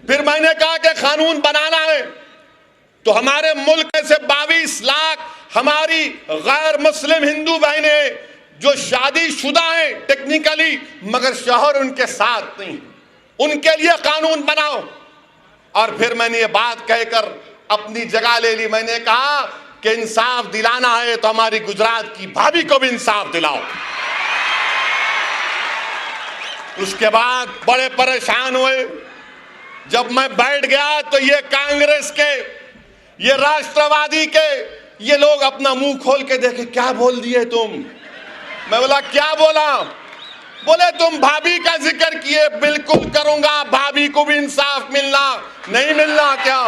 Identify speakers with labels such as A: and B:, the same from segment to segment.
A: फिर मैंने कहा कि कानून बनाना है तो हमारे मुल्क में से 22 लाख हमारी गैर मुस्लिम हिंदू बहनें जो शादीशुदा हैं टेक्निकली, मगर शौहर उनके साथ नहीं, उनके लिए कानून बनाओ। और फिर मैंने ये बात कहकर अपनी जगह ले ली। मैंने कहा कि इंसाफ दिलाना है तो हमारी गुजरात की भाभी को भी इंसाफ दिलाओ। उसके बाद बड़े परेशान हुए। जब मैं बैठ गया तो ये कांग्रेस के, ये राष्ट्रवादी के, ये लोग अपना मुंह खोल के देखे, क्या बोल दिए तुम? मैं बोला क्या बोला? बोले तुम भाभी का जिक्र किए। बिल्कुल करूंगा, भाभी को भी इंसाफ मिलना, नहीं मिलना क्या?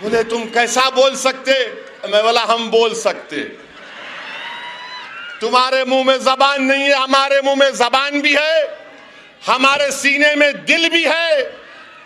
A: बोले तुम कैसा बोल सकते? मैं बोला हम बोल सकते। तुम्हारे मुंह में जबान नहीं है, हमारे मुंह में जबान भी है, हमारे सीने में दिल भी है,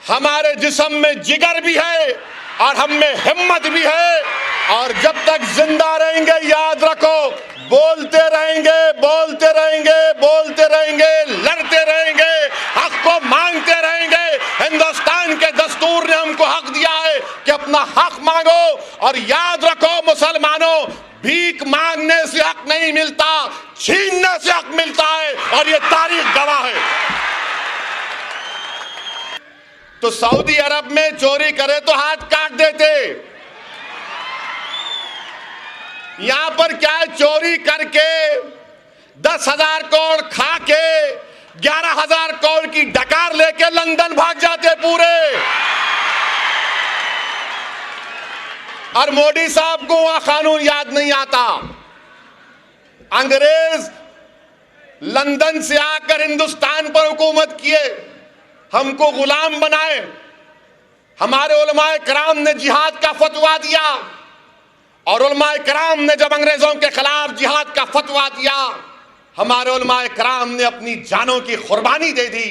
A: हमारे जिस्म में जिगर भी है और हम में हिम्मत भी है। और जब तक जिंदा रहेंगे याद रखो, बोलते रहेंगे, बोलते रहेंगे, बोलते रहेंगे, लड़ते रहेंगे, हक को मांगते रहेंगे। हिंदुस्तान के दस्तूर ने हमको हक दिया है कि अपना हक मांगो। और याद रखो मुसलमानों, भीख मांगने से हक नहीं मिलता, छीनने से हक मिलता है, और ये तारीख गवाह है। तो सऊदी अरब में चोरी करे तो हाथ काट देते, यहां पर क्या है, चोरी करके 10,000 करोड़ खा के 11,000 करोड़ की डकार लेके लंदन भाग जाते पूरे। और मोदी साहब को वहां कानून याद नहीं आता। अंग्रेज लंदन से आकर हिंदुस्तान पर हुकूमत किए, हमको गुलाम बनाए। हमारे उलमाए कराम ने जिहाद का फतवा दिया, और उलमाए कराम ने जब अंग्रेजों के खिलाफ जिहाद का फतवा दिया, हमारे उलमाए कराम ने अपनी जानों की कुर्बानी दे दी,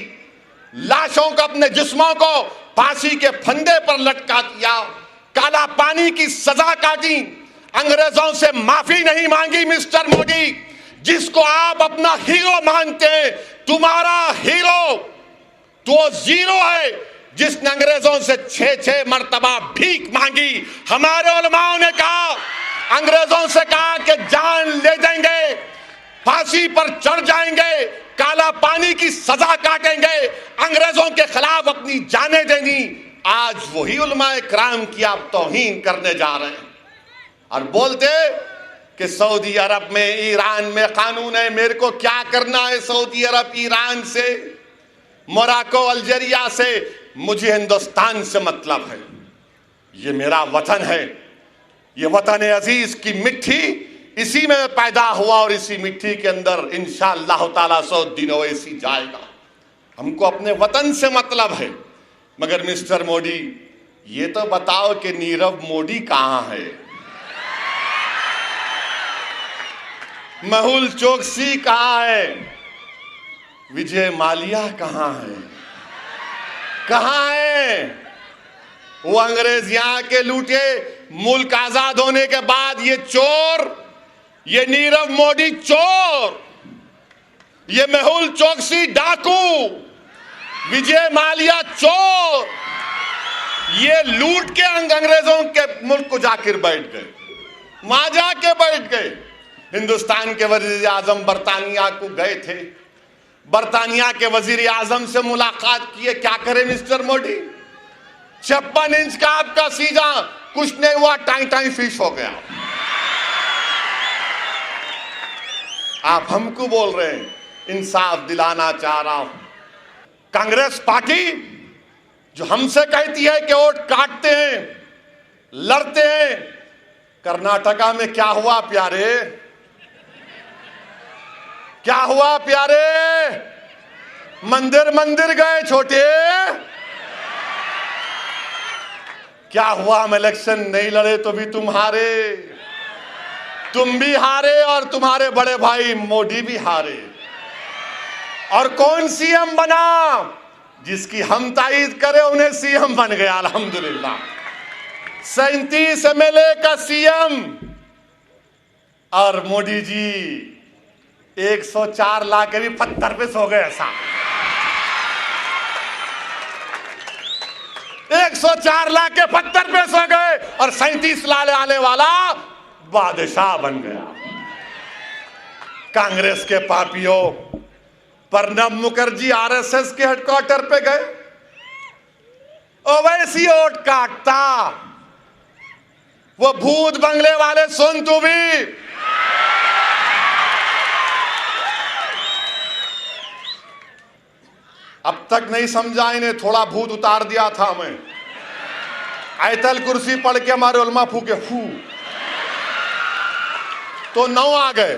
A: लाशों को, अपने जिस्मों को फांसी के फंदे पर लटका दिया, काला पानी की सजा काटी, अंग्रेजों से माफी नहीं मांगी। मिस्टर मोदी, जिसको आप अपना हीरो मानते हैं, तुम्हारा हीरो तो जीरो है, जिसने अंग्रेजों से 6-6 मर्तबा भीख मांगी। हमारे उलमाओं ने कहा, अंग्रेजों से कहा कि जान ले देंगे, फांसी पर चढ़ जाएंगे, काला पानी की सजा काटेंगे, अंग्रेजों के खिलाफ अपनी जानें देंगी। आज वही उलमाए कराम की आप तौहीन करने जा रहे हैं और बोलते कि सऊदी अरब में, ईरान में कानून है, मेरे को क्या करना है सऊदी अरब, ईरान से, मोरक्को, अल्जीरिया से, मुझे हिंदुस्तान से मतलब है। ये मेरा वतन है, ये वतन अजीज की मिट्टी, इसी में पैदा हुआ और इसी मिट्टी के अंदर इंशाअल्लाह ताला 100 दिन ओवैसी जाएगा। हमको अपने वतन से मतलब है। मगर मिस्टर मोदी, ये तो बताओ कि नीरव मोदी कहां है? मेहुल चोकसी कहां है? विजय माल्या कहां है? कहां है वो? अंग्रेज यहां के लूटे, मुल्क आजाद होने के बाद ये चोर, ये नीरव मोदी चोर, ये मेहुल चोकसी डाकू, विजय माल्या चोर, ये लूट के अंग्रेजों के मुल्क को जाकर बैठ गए, वहां जाके बैठ गए। हिंदुस्तान के वजीर आजम बरतानिया को गए थे, बरतानिया के वजीर आजम से मुलाकात किए। क्या करे मिस्टर मोदी, 56 इंच का आपका सीजा, कुछ नहीं हुआ, टाई टाई फिश हो गया। आप हमको बोल रहे हैं इंसाफ दिलाना चाह रहा हूं। कांग्रेस पार्टी जो हमसे कहती है कि वोट काटते हैं, लड़ते हैं, कर्नाटका में क्या हुआ प्यारे? क्या हुआ प्यारे? मंदिर मंदिर गए छोटे, क्या हुआ? हम इलेक्शन नहीं लड़े तो भी तुम हारे, तुम भी हारे और तुम्हारे बड़े भाई मोदी भी हारे। और कौन सीएम बना? जिसकी हम तारीफ करें उन्हें सीएम बन गया, अल्हम्दुलिल्लाह। 37 MLA का सीएम। और मोदी जी 104 ला के भी पत्थर पे सो गए ऐसा। 104 लाख के पत्थर पेश हो गए और 37 लाख आने वाला बादशाह बन गया। कांग्रेस के पापियों, प्रणब मुखर्जी आरएसएस के हेडक्वार्टर पे गए, ओवैसी वोट काटता, वो भूत बंगले वाले सुन तू भी, अब तक नहीं समझा, इन्हें थोड़ा भूत उतार दिया था मैं। आयतल कुर्सी पढ़ के हमारे उलमा फूके फू तो 9 आ गए।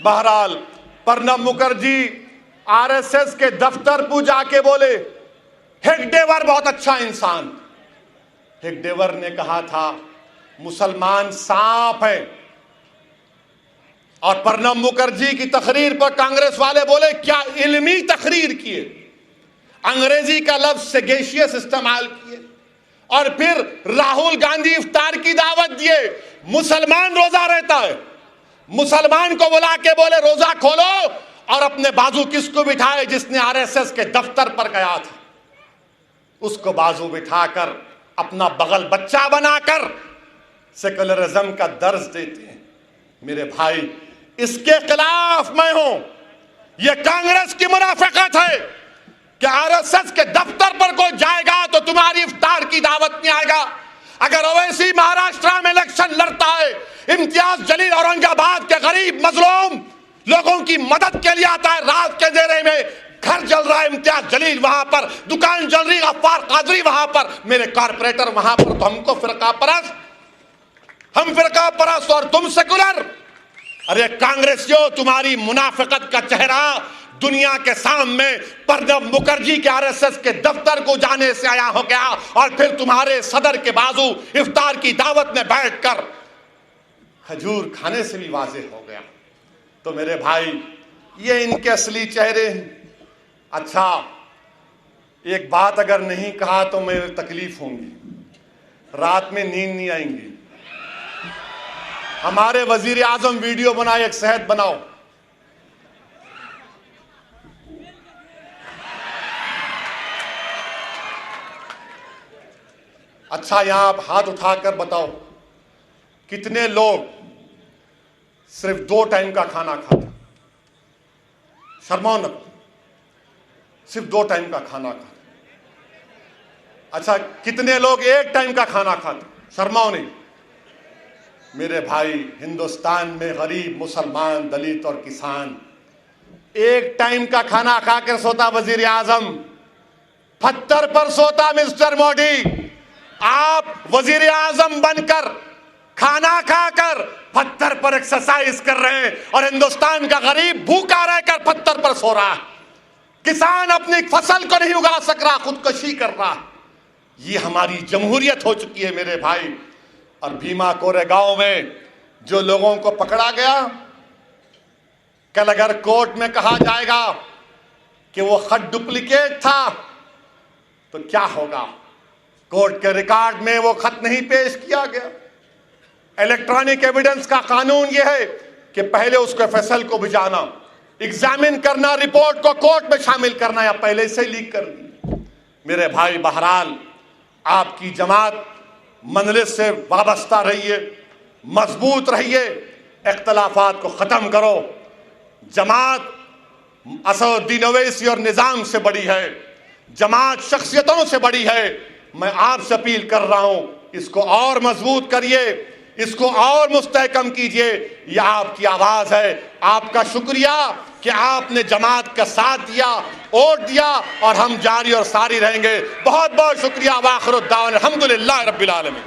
A: बहरहाल प्रणब मुखर्जी आरएसएस के दफ्तर पर जाके बोले हेगडेवर बहुत अच्छा इंसान। हेगडेवर ने कहा था मुसलमान सांप है, और प्रणब मुखर्जी की तकरीर पर कांग्रेस वाले बोले क्या इल्मी तकरीर किए, अंग्रेजी का लफ्ज सेगेशियस इस्तेमाल किए, और फिर राहुल गांधी इफ्तार की दावत दिए। मुसलमान रोजा रहता है, मुसलमान को बुला के बोले रोजा खोलो, और अपने बाजू किसको बिठाए, जिसने आरएसएस के दफ्तर पर गया था उसको बाजू बिठाकर अपना बगल बच्चा बनाकर सेकुलरिज्म का दर्ज देते हैं। मेरे भाई, इसके खिलाफ मैं हूं। यह कांग्रेस की मुनाफिकत है कि आरएसएस के दफ्तर पर कोई जाएगा तो तुम्हारी इफ्तार की दावत नहीं आएगा। अगर ओवैसी महाराष्ट्र में इलेक्शन लड़ता है, इम्तियाज जलील औरंगाबाद के गरीब मजलूम लोगों की मदद के लिए आता है, रात के अंधेरे में घर जल रहा है, इम्तियाज जलील वहां पर, दुकान जल रही, गफ्फार कादरी वहां पर, मेरे कारपोरेटर वहां पर, तो हमको फिरका परस्त, हम फिरका परस्त और तुम सेकुलर। अरे कांग्रेसियों, तुम्हारी मुनाफिकत का चेहरा दुनिया के सामने प्रणब मुखर्जी के आरएसएस के दफ्तर को जाने से आया हो गया, और फिर तुम्हारे सदर के बाजू इफ्तार की दावत में बैठकर खजूर खाने से भी वाज़ेह हो गया। तो मेरे भाई, ये इनके असली चेहरे हैं। अच्छा, एक बात अगर नहीं कहा तो मेरे तकलीफ होंगी, रात में नींद नहीं आएंगी। हमारे वजीर आजम वीडियो बनाए, एक सेहत बनाओ, अच्छा यहां आप हाथ उठाकर बताओ कितने लोग सिर्फ 2 टाइम का खाना खाते? शर्माओ न, सिर्फ 2 टाइम का खाना खाते। अच्छा, कितने लोग 1 टाइम का खाना खाते? शर्माओ नहीं। मेरे भाई, हिंदुस्तान में गरीब मुसलमान, दलित और किसान 1 टाइम का खाना खाकर सोता वजीर आजम, पत्थर पर सोता मिस्टर मोदी। आप वजीर आजम बनकर, खाना खाकर पत्थर पर एक्सरसाइज कर रहे हैं, और हिंदुस्तान का गरीब भूखा रहकर पत्थर पर सो रहा है। किसान अपनी फसल को नहीं उगा सक रहा, खुदकुशी कर रहा। ये हमारी जमहूरियत हो चुकी है मेरे भाई। और भीमा कोरेगांव में जो लोगों को पकड़ा गया, कल अगर कोर्ट में कहा जाएगा कि वो खत डुप्लीकेट था तो क्या होगा? कोर्ट के रिकॉर्ड में वो खत नहीं पेश किया गया। इलेक्ट्रॉनिक एविडेंस का कानून ये है कि पहले उसको एफएसएल को भिजाना, एग्जामिन करना, रिपोर्ट को कोर्ट में शामिल करना, या पहले से लीक कर दी। मेरे भाई, बहरहाल आपकी जमात मंजलिस से वाबस्ता रहिए, मजबूत रहिए, इख्तलाफात को ख़त्म करो। जमात असदुद्दीन ओवैसी और निज़ाम से बड़ी है, जमात शख्सियतों से बड़ी है। मैं आपसे अपील कर रहा हूँ, इसको और मजबूत करिए, इसको और मुस्तहकम कीजिए। यह आपकी आवाज़ है। आपका शुक्रिया कि आपने जमात का साथ दिया, वोट दिया, और हम जारी और सारी रहेंगे। बहुत बहुत शुक्रिया। वाखिर दावाना अल्हम्दुलिल्लाह रब्बिल आलमीन।